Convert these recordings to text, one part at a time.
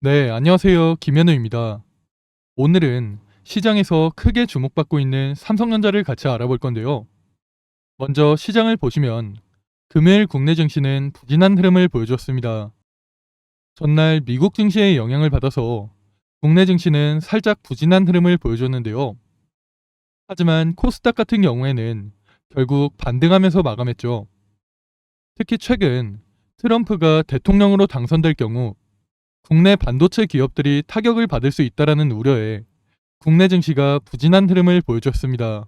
네, 안녕하세요. 김현우입니다. 오늘은 시장에서 크게 주목받고 있는 삼성전자를 같이 알아볼 건데요. 먼저 시장을 보시면 금요일 국내 증시는 부진한 흐름을 보여줬습니다. 전날 미국 증시의 영향을 받아서 국내 증시는 살짝 부진한 흐름을 보여줬는데요. 하지만 코스닥 같은 경우에는 결국 반등하면서 마감했죠. 특히 최근 트럼프가 대통령으로 당선될 경우 국내 반도체 기업들이 타격을 받을 수 있다라는 우려에 국내 증시가 부진한 흐름을 보여줬습니다.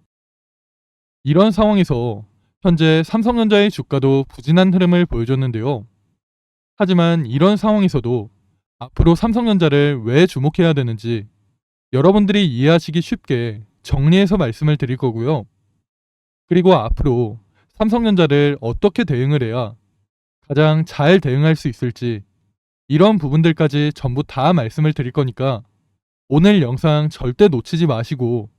이런 상황에서 현재 삼성전자의 주가도 부진한 흐름을 보여줬는데요. 하지만 이런 상황에서도 앞으로 삼성전자를 왜 주목해야 되는지 여러분들이 이해하시기 쉽게 정리해서 말씀을 드릴 거고요. 그리고 앞으로 삼성전자를 어떻게 대응을 해야 가장 잘 대응할 수 있을지 이런 부분들까지 전부 다 말씀을 드릴 거니까 오늘 영상 절대 놓치지 마시고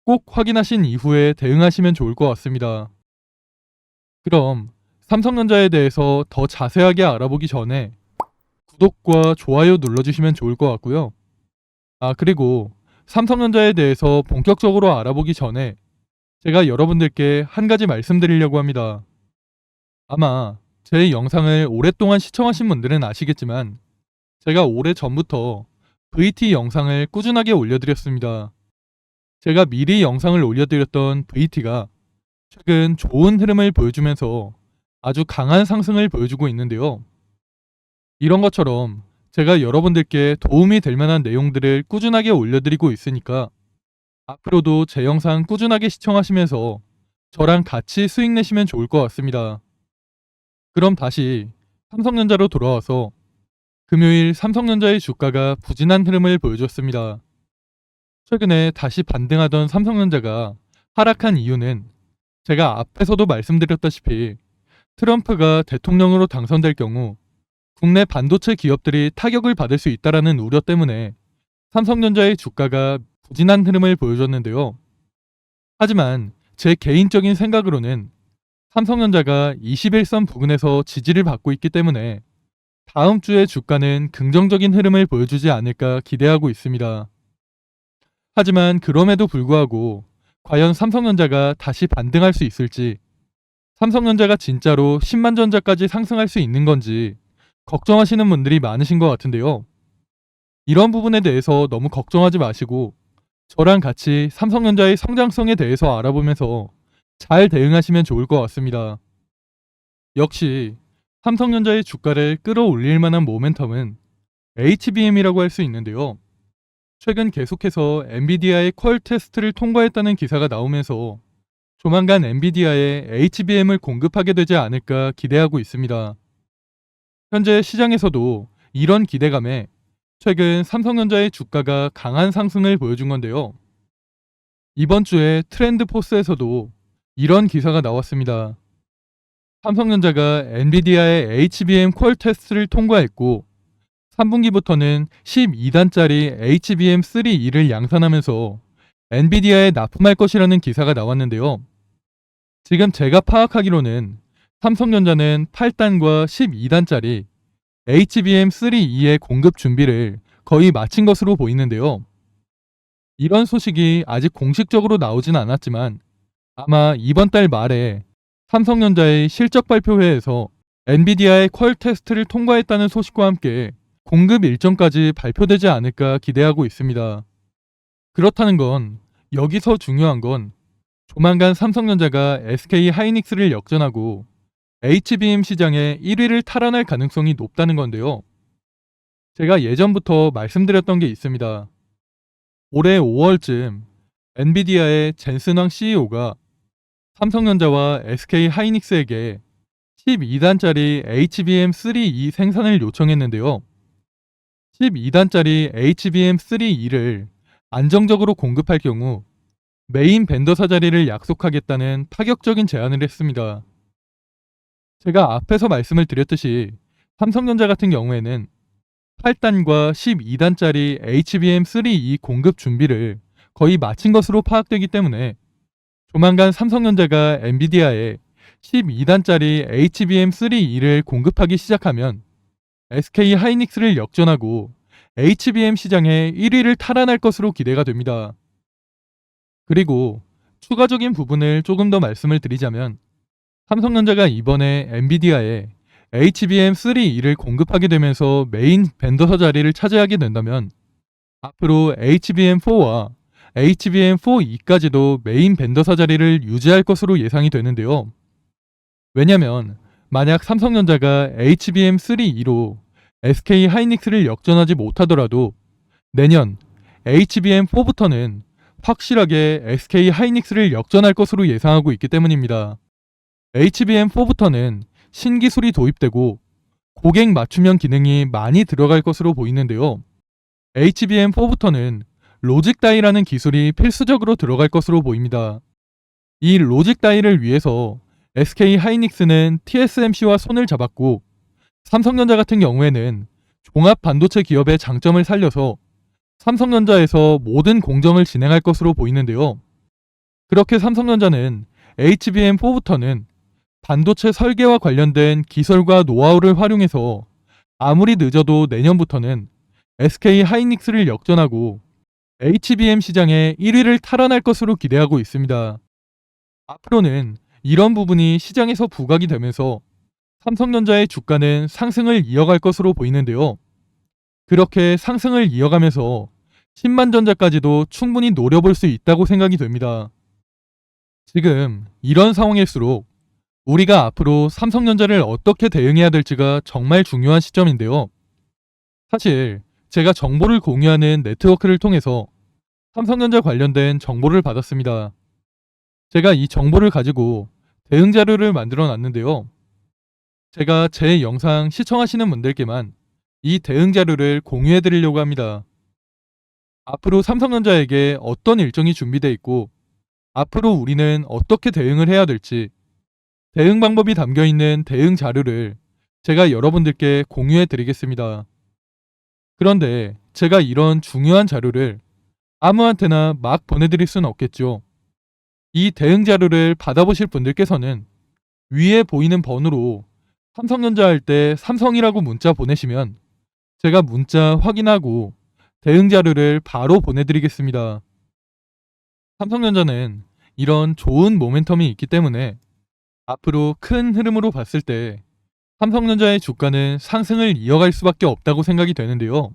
꼭 확인하신 이후에 대응하시면 좋을 것 같습니다. 그럼 삼성전자에 대해서 더 자세하게 알아보기 전에 구독과 좋아요 눌러주시면 좋을 것 같고요. 그리고 삼성전자에 대해서 본격적으로 알아보기 전에 제가 여러분들께 한 가지 말씀드리려고 합니다. 아마 제 영상을 오랫동안 시청하신 분들은 아시겠지만 제가 오래 전부터 VT 영상을 꾸준하게 올려드렸습니다. 제가 미리 영상을 올려드렸던 VT가 최근 좋은 흐름을 보여주면서 아주 강한 상승을 보여주고 있는데요. 이런 것처럼 제가 여러분들께 도움이 될 만한 내용들을 꾸준하게 올려드리고 있으니까 앞으로도 제 영상 꾸준하게 시청하시면서 저랑 같이 수익 내시면 좋을 것 같습니다. 그럼 다시 삼성전자로 돌아와서 금요일 삼성전자의 주가가 부진한 흐름을 보여줬습니다. 최근에 다시 반등하던 삼성전자가 하락한 이유는 제가 앞에서도 말씀드렸다시피 트럼프가 대통령으로 당선될 경우 국내 반도체 기업들이 타격을 받을 수 있다라는 우려 때문에 삼성전자의 주가가 부진한 흐름을 보여줬는데요. 하지만 제 개인적인 생각으로는 삼성전자가 21선 부근에서 지지를 받고 있기 때문에 다음 주에 주가는 긍정적인 흐름을 보여주지 않을까 기대하고 있습니다. 하지만 그럼에도 불구하고 과연 삼성전자가 다시 반등할 수 있을지, 삼성전자가 진짜로 10만 전자까지 상승할 수 있는 건지 걱정하시는 분들이 많으신 것 같은데요. 이런 부분에 대해서 너무 걱정하지 마시고 저랑 같이 삼성전자의 성장성에 대해서 알아보면서 잘 대응하시면 좋을 것 같습니다. 역시 삼성전자의 주가를 끌어올릴 만한 모멘텀은 HBM이라고 할 수 있는데요. 최근 계속해서 엔비디아의 퀄 테스트를 통과했다는 기사가 나오면서 조만간 엔비디아에 HBM을 공급하게 되지 않을까 기대하고 있습니다. 현재 시장에서도 이런 기대감에 최근 삼성전자의 주가가 강한 상승을 보여준 건데요. 이번 주에 트렌드 포스에서도 이런 기사가 나왔습니다. 삼성전자가 엔비디아의 HBM 퀄 테스트를 통과했고 3분기부터는 12단짜리 HBM3E를 양산하면서 엔비디아에 납품할 것이라는 기사가 나왔는데요. 지금 제가 파악하기로는 삼성전자는 8단과 12단짜리 HBM3E의 공급 준비를 거의 마친 것으로 보이는데요. 이런 소식이 아직 공식적으로 나오진 않았지만 아마 이번 달 말에 삼성전자의 실적 발표회에서 엔비디아의 퀄 테스트를 통과했다는 소식과 함께 공급 일정까지 발표되지 않을까 기대하고 있습니다. 그렇다는 건 여기서 중요한 건 조만간 삼성전자가 SK 하이닉스를 역전하고 HBM 시장의 1위를 탈환할 가능성이 높다는 건데요. 제가 예전부터 말씀드렸던 게 있습니다. 올해 5월쯤 엔비디아의 젠슨왕 CEO가 삼성전자와 SK 하이닉스에게 12단짜리 HBM3E 생산을 요청했는데요. 12단짜리 HBM3E를 안정적으로 공급할 경우 메인 벤더사 자리를 약속하겠다는 파격적인 제안을 했습니다. 제가 앞에서 말씀을 드렸듯이 삼성전자 같은 경우에는 8단과 12단짜리 HBM3E 공급 준비를 거의 마친 것으로 파악되기 때문에 조만간 삼성전자가 엔비디아에 12단짜리 HBM3E를 공급하기 시작하면 SK 하이닉스를 역전하고 HBM 시장의 1위를 탈환할 것으로 기대가 됩니다. 그리고 추가적인 부분을 조금 더 말씀을 드리자면 삼성전자가 이번에 엔비디아에 HBM3E를 공급하게 되면서 메인 벤더서 자리를 차지하게 된다면 앞으로 HBM4와 HBM4E까지도 메인 벤더사 자리를 유지할 것으로 예상이 되는데요. 왜냐면 만약 삼성전자가 HBM3E로 SK 하이닉스를 역전하지 못하더라도 내년 HBM4부터는 확실하게 SK 하이닉스를 역전할 것으로 예상하고 있기 때문입니다. HBM4부터는 신기술이 도입되고 고객 맞춤형 기능이 많이 들어갈 것으로 보이는데요. HBM4부터는 로직 다이라는 기술이 필수적으로 들어갈 것으로 보입니다. 이 로직 다이를 위해서 SK 하이닉스는 TSMC와 손을 잡았고 삼성전자 같은 경우에는 종합 반도체 기업의 장점을 살려서 삼성전자에서 모든 공정을 진행할 것으로 보이는데요. 그렇게 삼성전자는 HBM4부터는 반도체 설계와 관련된 기술과 노하우를 활용해서 아무리 늦어도 내년부터는 SK 하이닉스를 역전하고 HBM 시장의 1위를 탈환할 것으로 기대하고 있습니다. 앞으로는 이런 부분이 시장에서 부각이 되면서 삼성전자의 주가는 상승을 이어갈 것으로 보이는데요. 그렇게 상승을 이어가면서 10만 전자까지도 충분히 노려볼 수 있다고 생각이 됩니다. 지금 이런 상황일수록 우리가 앞으로 삼성전자를 어떻게 대응해야 될지가 정말 중요한 시점인데요. 사실 제가 정보를 공유하는 네트워크를 통해서 삼성전자 관련된 정보를 받았습니다. 제가 이 정보를 가지고 대응 자료를 만들어 놨는데요. 제가 제 영상 시청하시는 분들께만 이 대응 자료를 공유해 드리려고 합니다. 앞으로 삼성전자에게 어떤 일정이 준비되어 있고 앞으로 우리는 어떻게 대응을 해야 될지 대응 방법이 담겨 있는 대응 자료를 제가 여러분들께 공유해 드리겠습니다. 그런데 제가 이런 중요한 자료를 아무한테나 막 보내드릴 수는 없겠죠. 이 대응 자료를 받아보실 분들께서는 위에 보이는 번호로 삼성전자 할 때 삼성이라고 문자 보내시면 제가 문자 확인하고 대응 자료를 바로 보내드리겠습니다. 삼성전자는 이런 좋은 모멘텀이 있기 때문에 앞으로 큰 흐름으로 봤을 때 삼성전자의 주가는 상승을 이어갈 수밖에 없다고 생각이 되는데요.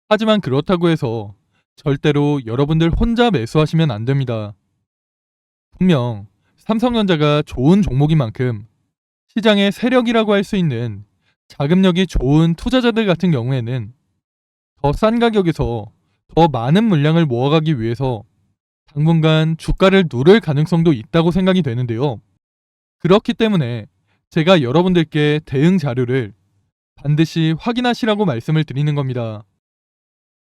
하지만 그렇다고 해서 절대로 여러분들 혼자 매수하시면 안 됩니다. 분명 삼성전자가 좋은 종목인 만큼 시장의 세력이라고 할 수 있는 자금력이 좋은 투자자들 같은 경우에는 더 싼 가격에서 더 많은 물량을 모아가기 위해서 당분간 주가를 누를 가능성도 있다고 생각이 되는데요. 그렇기 때문에 제가 여러분들께 대응 자료를 반드시 확인하시라고 말씀을 드리는 겁니다.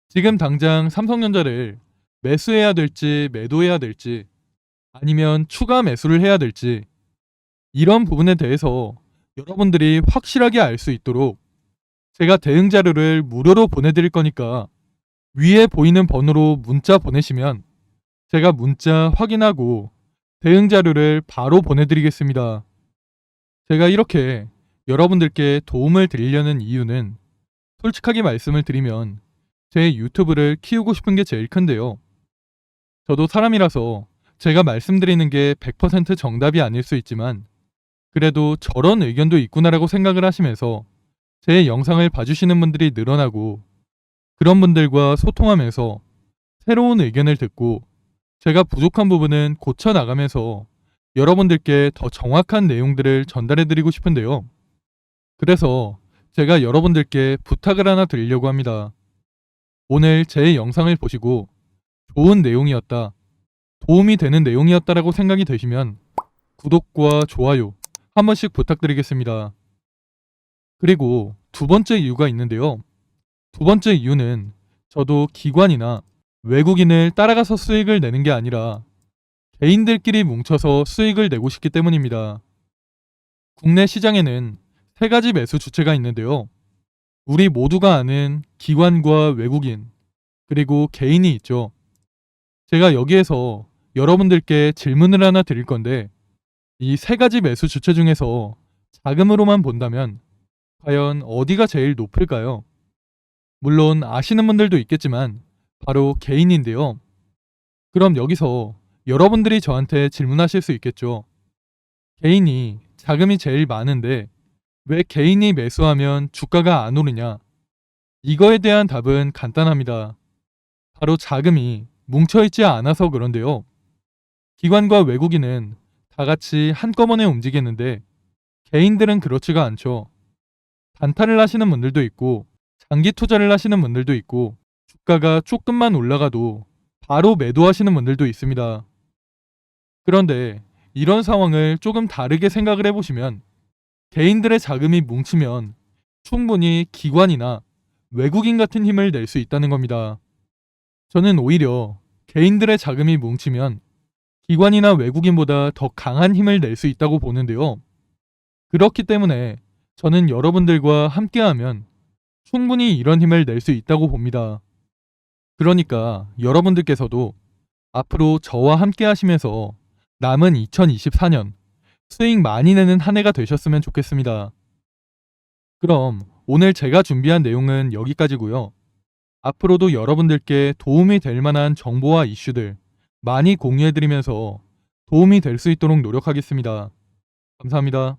지금 당장 삼성전자를 매수해야 될지 매도해야 될지 아니면 추가 매수를 해야 될지 이런 부분에 대해서 여러분들이 확실하게 알 수 있도록 제가 대응 자료를 무료로 보내드릴 거니까 위에 보이는 번호로 문자 보내시면 제가 문자 확인하고 대응 자료를 바로 보내드리겠습니다. 제가 이렇게 여러분들께 도움을 드리려는 이유는 솔직하게 말씀을 드리면 제 유튜브를 키우고 싶은 게 제일 큰데요. 저도 사람이라서 제가 말씀드리는 게 100% 정답이 아닐 수 있지만 그래도 저런 의견도 있구나라고 생각을 하시면서 제 영상을 봐주시는 분들이 늘어나고 그런 분들과 소통하면서 새로운 의견을 듣고 제가 부족한 부분은 고쳐 나가면서 여러분들께 더 정확한 내용들을 전달해 드리고 싶은데요. 그래서 제가 여러분들께 부탁을 하나 드리려고 합니다. 오늘 제 영상을 보시고 좋은 내용이었다, 도움이 되는 내용이었다라고 생각이 되시면 구독과 좋아요 한 번씩 부탁드리겠습니다. 그리고 두 번째 이유가 있는데요. 두 번째 이유는 저도 기관이나 외국인을 따라가서 수익을 내는 게 아니라 개인들끼리 뭉쳐서 수익을 내고 싶기 때문입니다. 국내 시장에는 세 가지 매수 주체가 있는데요. 우리 모두가 아는 기관과 외국인, 그리고 개인이 있죠. 제가 여기에서 여러분들께 질문을 하나 드릴 건데, 이 세 가지 매수 주체 중에서 자금으로만 본다면 과연 어디가 제일 높을까요? 물론 아시는 분들도 있겠지만 바로 개인인데요. 그럼 여기서 여러분들이 저한테 질문하실 수 있겠죠. 개인이 자금이 제일 많은데 왜 개인이 매수하면 주가가 안 오르냐? 이거에 대한 답은 간단합니다. 바로 자금이 뭉쳐있지 않아서 그런데요. 기관과 외국인은 다 같이 한꺼번에 움직이는데 개인들은 그렇지가 않죠. 단타를 하시는 분들도 있고 장기 투자를 하시는 분들도 있고 주가가 조금만 올라가도 바로 매도하시는 분들도 있습니다. 그런데 이런 상황을 조금 다르게 생각을 해보시면 개인들의 자금이 뭉치면 충분히 기관이나 외국인 같은 힘을 낼 수 있다는 겁니다. 저는 오히려 개인들의 자금이 뭉치면 기관이나 외국인보다 더 강한 힘을 낼 수 있다고 보는데요. 그렇기 때문에 저는 여러분들과 함께하면 충분히 이런 힘을 낼 수 있다고 봅니다. 그러니까 여러분들께서도 앞으로 저와 함께 하시면서 남은 2024년 수익 많이 내는 한 해가 되셨으면 좋겠습니다. 그럼 오늘 제가 준비한 내용은 여기까지고요. 앞으로도 여러분들께 도움이 될 만한 정보와 이슈들 많이 공유해드리면서 도움이 될 수 있도록 노력하겠습니다. 감사합니다.